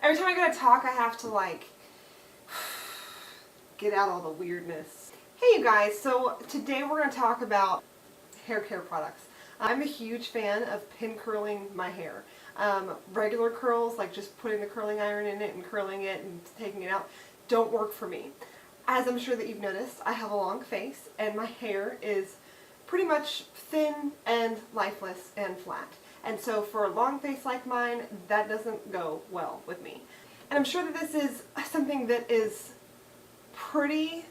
Every time I go to talk, I have to like get out all the weirdness. Hey you guys, so today we're going to talk about hair care products. I'm a huge fan of pin curling my hair. Regular curls, like just putting the curling iron in it and curling it and taking it out, don't work for me. As I'm sure that you've noticed, I have a long face and my hair is pretty much thin and lifeless and flat. And so for a long face like mine, that doesn't go well with me. And I'm sure that this is something that is pretty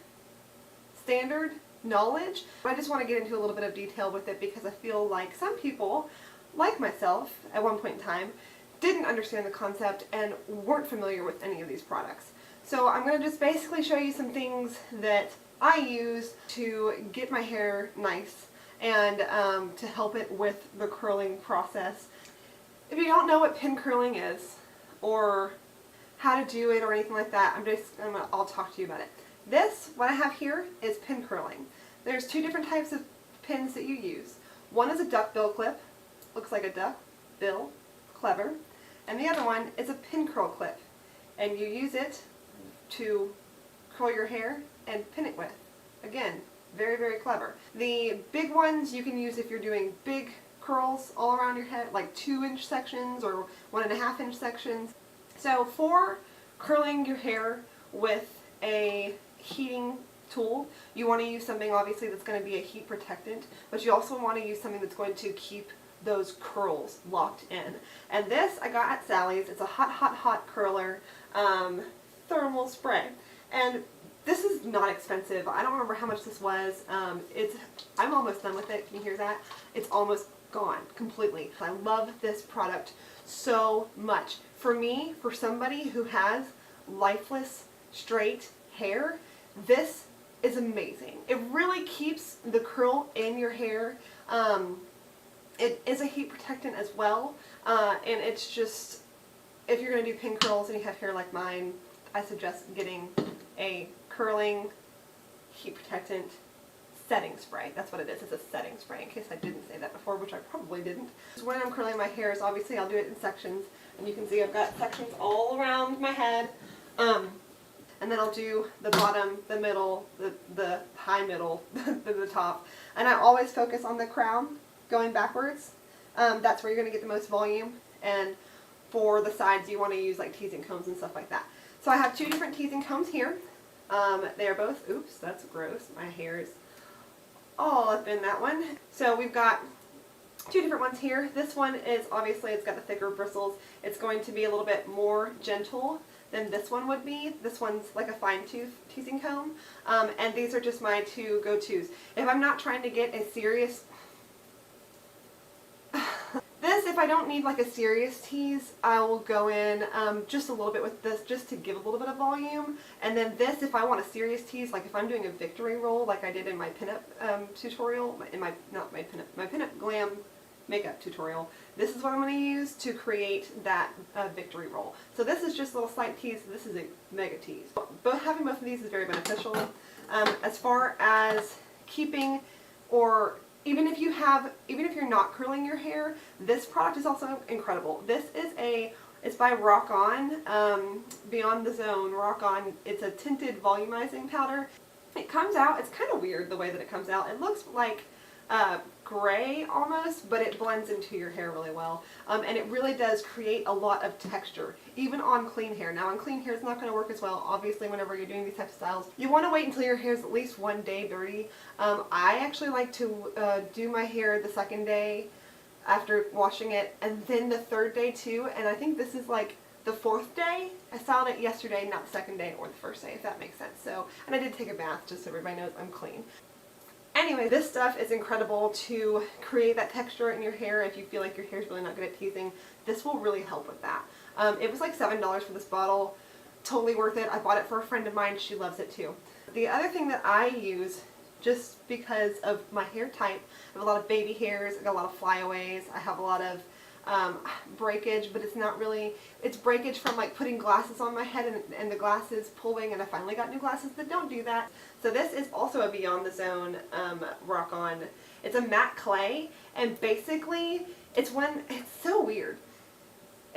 standard knowledge. I just want to get into a little bit of detail with it because I feel like some people, like myself at one point in time, didn't understand the concept and weren't familiar with any of these products. So I'm going to just basically show you some things that I use to get my hair nice and to help it with the curling process. If you don't know what pin curling is or how to do it or anything like that, I'll talk to you about it. This, what I have here, is pin curling. There's two different types of pins that you use. One is a duck bill clip, looks like a duck bill, clever, and the other one is a pin curl clip, and you use it to curl your hair and pin it with. Again, very, very clever. The big ones you can use if you're doing big curls all around your head, like 2-inch sections or 1.5-inch sections. So for curling your hair with a heating tool, you want to use something obviously that's going to be a heat protectant, but you also want to use something that's going to keep those curls locked in. And this I got at Sally's. It's a hot curler thermal spray. And this is not expensive. I don't remember how much this was. I'm almost done with it. Can you hear that? It's almost gone completely. I love this product so much. For me, for somebody who has lifeless, straight hair, this is amazing. It really keeps the curl in your hair. It is a heat protectant as well. And it's just, if you're going to do pin curls and you have hair like mine, I suggest getting a curling heat protectant setting spray. That's what it is. It's a setting spray, in case I didn't say that before, which I probably didn't. When I'm curling my hair, obviously I'll do it in sections, and you can see I've got sections all around my head. And then I'll do the bottom, the middle, the high middle, the top. And I always focus on the crown going backwards. That's where you're going to get the most volume. And for the sides, you want to use like teasing combs and stuff like that. So I have two different teasing combs here. They are both, oops, that's gross. My hair is all up in that one. So we've got two different ones here. This one is, obviously, it's got the thicker bristles. It's going to be a little bit more gentle than this one would be. This one's like a fine tooth teasing comb. And these are just my two go-tos. If I'm not trying to get a serious... If I don't need like a serious tease, I will go in just a little bit with this just to give a little bit of volume. And then this, if I want a serious tease, like if I'm doing a victory roll like I did in my pinup tutorial, my pinup glam makeup tutorial, this is what I'm going to use to create that victory roll. So this is just a little slight tease, this is a mega tease. Having both of these is very beneficial. As far as keeping, or even if you're not curling your hair, this product is also incredible. This is it's by Rock On, Beyond the Zone, Rock On. It's a tinted volumizing powder. It comes out, it's kind of weird the way that it comes out. It looks like gray almost, but it blends into your hair really well. And it really does create a lot of texture, even on clean hair. Now on clean hair it's not going to work as well, obviously, whenever you're doing these types of styles. You want to wait until your hair is at least one day dirty. I actually like to do my hair the second day after washing it, and then the third day too, and I think this is like the fourth day. I styled it yesterday, not the second day or the first day, if that makes sense. So, and I did take a bath just so everybody knows I'm clean. Anyway, this stuff is incredible to create that texture in your hair. If you feel like your hair is really not good at teasing, this will really help with that. It was like $7 for this bottle. Totally worth it. I bought it for a friend of mine. She loves it too. The other thing that I use, just because of my hair type, I have a lot of baby hairs, I got a lot of flyaways, I have a lot of breakage, but it's not really, it's breakage from like putting glasses on my head and the glasses pulling, and I finally got new glasses that don't do that. So this is also a Beyond the Zone Rock On. It's a matte clay, and basically it's so weird.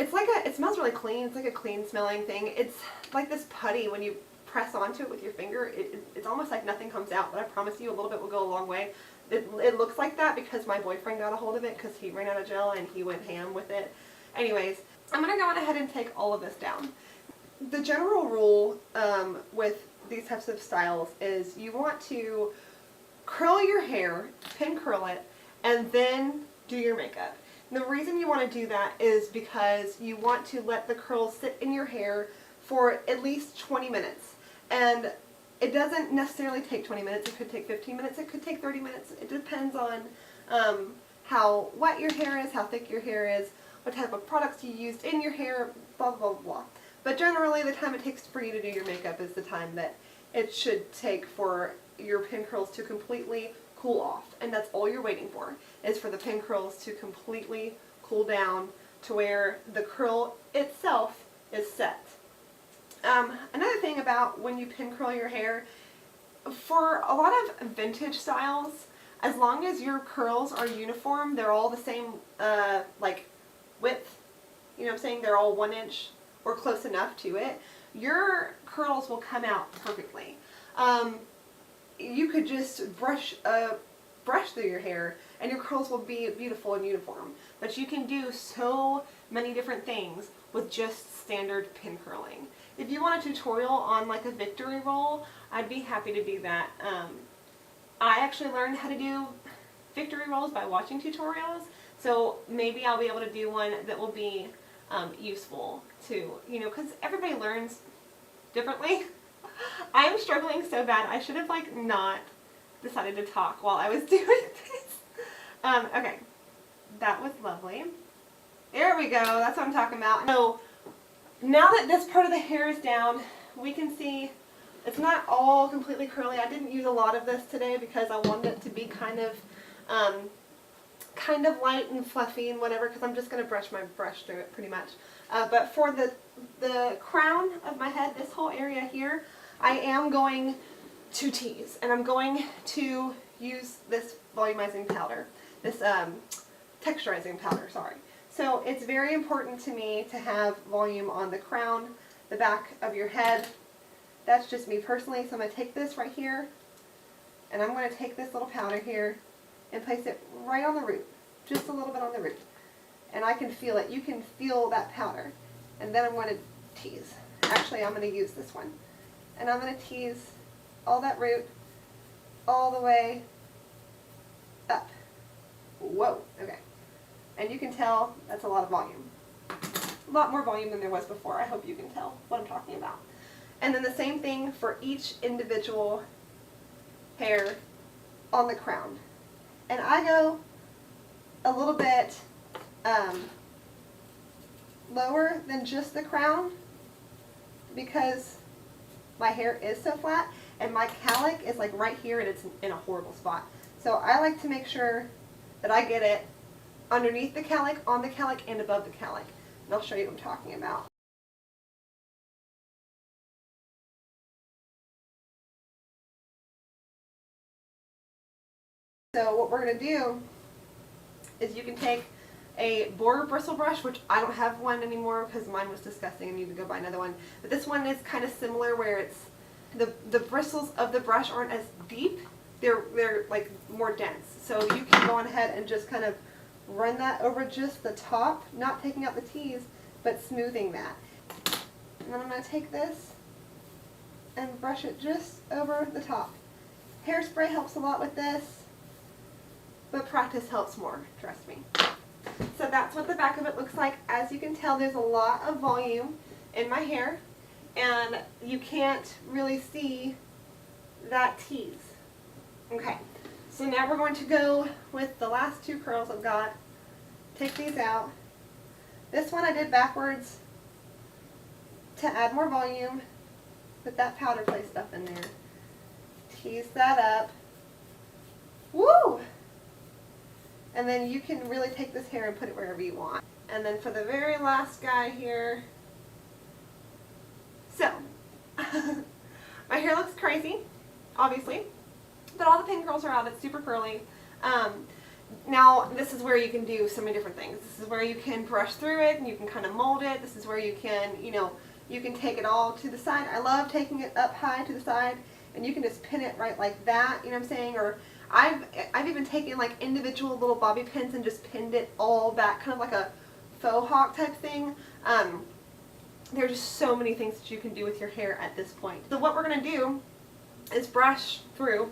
it smells really clean. It's like a clean smelling thing. It's like this putty when you press onto it with your finger. It's almost like nothing comes out, but I promise you a little bit will go a long way. It looks like that because my boyfriend got a hold of it because he ran out of gel and he went ham with it. Anyways, I'm going to go on ahead and take all of this down. The general rule with these types of styles is you want to curl your hair, pin curl it, and then do your makeup. And the reason you want to do that is because you want to let the curls sit in your hair for at least 20 minutes. And it doesn't necessarily take 20 minutes. It could take 15 minutes. It could take 30 minutes. It depends on how wet your hair is, how thick your hair is, what type of products you used in your hair, blah, blah, blah, blah. But generally the time it takes for you to do your makeup is the time that it should take for your pin curls to completely cool off. And that's all you're waiting for, is for the pin curls to completely cool down to where the curl itself is set. Another thing about when you pin curl your hair, for a lot of vintage styles, as long as your curls are uniform, they're all the same like width, you know what I'm saying, they're all 1 inch or close enough to it, your curls will come out perfectly. You could just brush through your hair and your curls will be beautiful and uniform. But you can do so many different things with just standard pin curling. If you want a tutorial on like a victory roll, I'd be happy to do that. I actually learned how to do victory rolls by watching tutorials, so maybe I'll be able to do one that will be useful too, you know, because everybody learns differently. I am struggling so bad. I should have like not decided to talk while I was doing this. Okay, that was lovely. There we go. That's what I'm talking about. So now that this part of the hair is down, we can see it's not all completely curly. I didn't use a lot of this today because I wanted it to be kind of light and fluffy and whatever, because I'm just going to brush my brush through it pretty much. But for the crown of my head, this whole area here, I am going to tease, and I'm going to use this volumizing powder, this texturizing powder, sorry. So it's very important to me to have volume on the crown, the back of your head. That's just me personally, so I'm going to take this right here, and I'm going to take this little powder here and place it right on the root, just a little bit on the root. And I can feel it. You can feel that powder. And then I'm going to tease. Actually, I'm going to use this one. And I'm going to tease all that root all the way up. Whoa, okay. And you can tell that's a lot of volume. A lot more volume than there was before. I hope you can tell what I'm talking about. And then the same thing for each individual hair on the crown. And I go a little bit lower than just the crown because my hair is so flat and my cowlick is like right here and it's in a horrible spot. So I like to make sure that I get it underneath the cowlick, on the cowlick, and above the cowlick. And I'll show you what I'm talking about. So what we're going to do is you can take a boar bristle brush, which I don't have one anymore because mine was disgusting and you need to go buy another one. But this one is kind of similar where it's the bristles of the brush aren't as deep. They're like more dense. So you can go on ahead and just kind of run that over just the top, not taking out the tease, but smoothing that. And then I'm going to take this and brush it just over the top. Hairspray helps a lot with this, but practice helps more, trust me. So that's what the back of it looks like. As you can tell, there's a lot of volume in my hair, and you can't really see that tease. Okay, so now we're going to go with the last two curls I've got. Take these out. This one I did backwards to add more volume. Put that powder play stuff in there. Tease that up. Woo! And then you can really take this hair and put it wherever you want. And then for the very last guy here, so, my hair looks crazy, obviously, but all the pin curls are out. It's super curly. Now, this is where you can do so many different things. This is where you can brush through it and you can kind of mold it. This is where you can, you can take it all to the side. I love taking it up high to the side, and you can just pin it right like that, you know what I'm saying? Or I've even taken like individual little bobby pins and just pinned it all back, kind of like a faux hawk type thing. There are just so many things that you can do with your hair at this point. So what we're going to do is brush through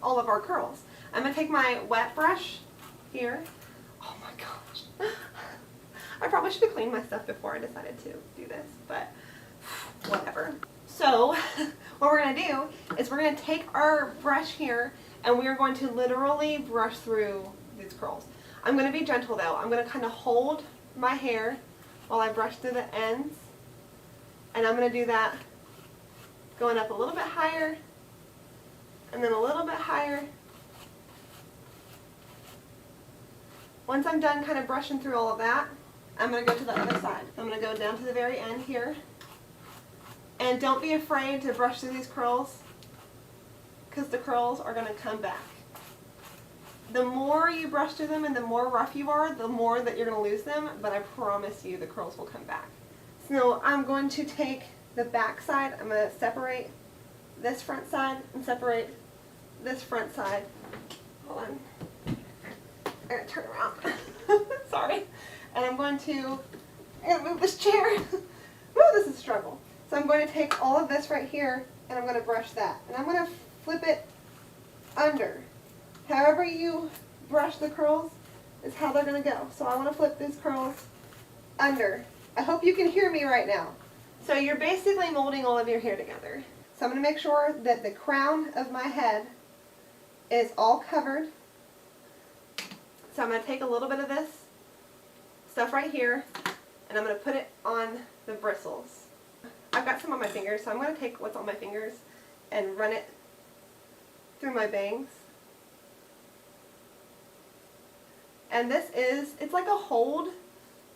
all of our curls. I'm going to take my wet brush here. Oh my gosh. I probably should have cleaned my stuff before I decided to do this, but whatever. So what we're going to do is we're going to take our brush here and we are going to literally brush through these curls. I'm going to be gentle though. I'm going to kind of hold my hair while I brush through the ends. And I'm going to do that going up a little bit higher and then a little bit higher. Once I'm done kind of brushing through all of that, I'm going to go to the other side. I'm going to go down to the very end here. And don't be afraid to brush through these curls, because the curls are going to come back. The more you brush through them and the more rough you are, the more that you're going to lose them, but I promise you the curls will come back. So I'm going to take the back side, I'm going to separate this front side and separate this front side. Hold on. I'm going to turn around. Sorry. And I'm going to move this chair. Woo, this is a struggle. So I'm going to take all of this right here and I'm going to brush that. And I'm going to flip it under. However you brush the curls is how they're going to go. So I want to flip these curls under. I hope you can hear me right now. So you're basically molding all of your hair together. So I'm going to make sure that the crown of my head is all covered. So I'm going to take a little bit of this stuff right here and I'm going to put it on the bristles. I've got some on my fingers, so I'm going to take what's on my fingers and run it through my bangs. And this is, it's like a hold,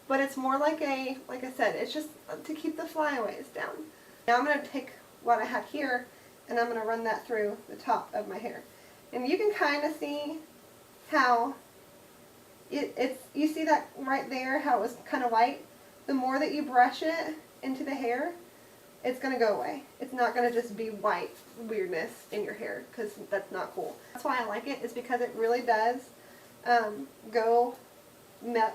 but it's more like a, like I said, it's just to keep the flyaways down. Now I'm going to take what I have here and I'm going to run that through the top of my hair. And you can kind of see how you see that right there, how it was kind of white. The more that you brush it into the hair, it's going to go away. It's not going to just be white weirdness in your hair, because that's not cool. That's why I like it, is because it really does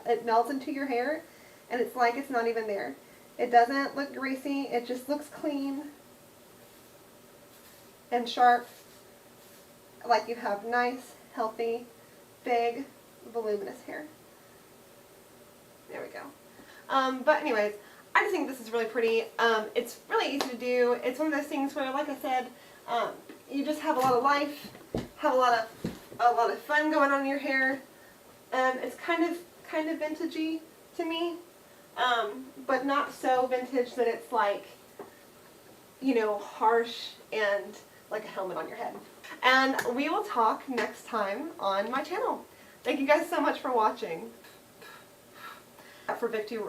it melts into your hair and it's like it's not even there. It doesn't look greasy, it just looks clean and sharp, like you have nice, healthy, big, voluminous hair. There we go. But anyways, I just think this is really pretty. It's really easy to do. It's one of those things where, like I said, you just have a lot of life, have a lot of fun going on in your hair. It's kind of vintagey to me, but not so vintage that it's like, harsh and like a helmet on your head. And we will talk next time on my channel. Thank you guys so much for watching. For Victor,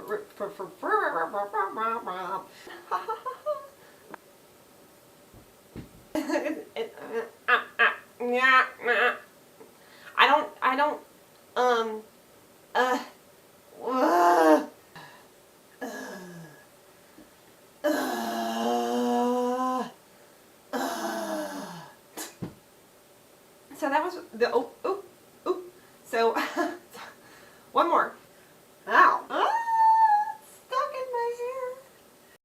so that was the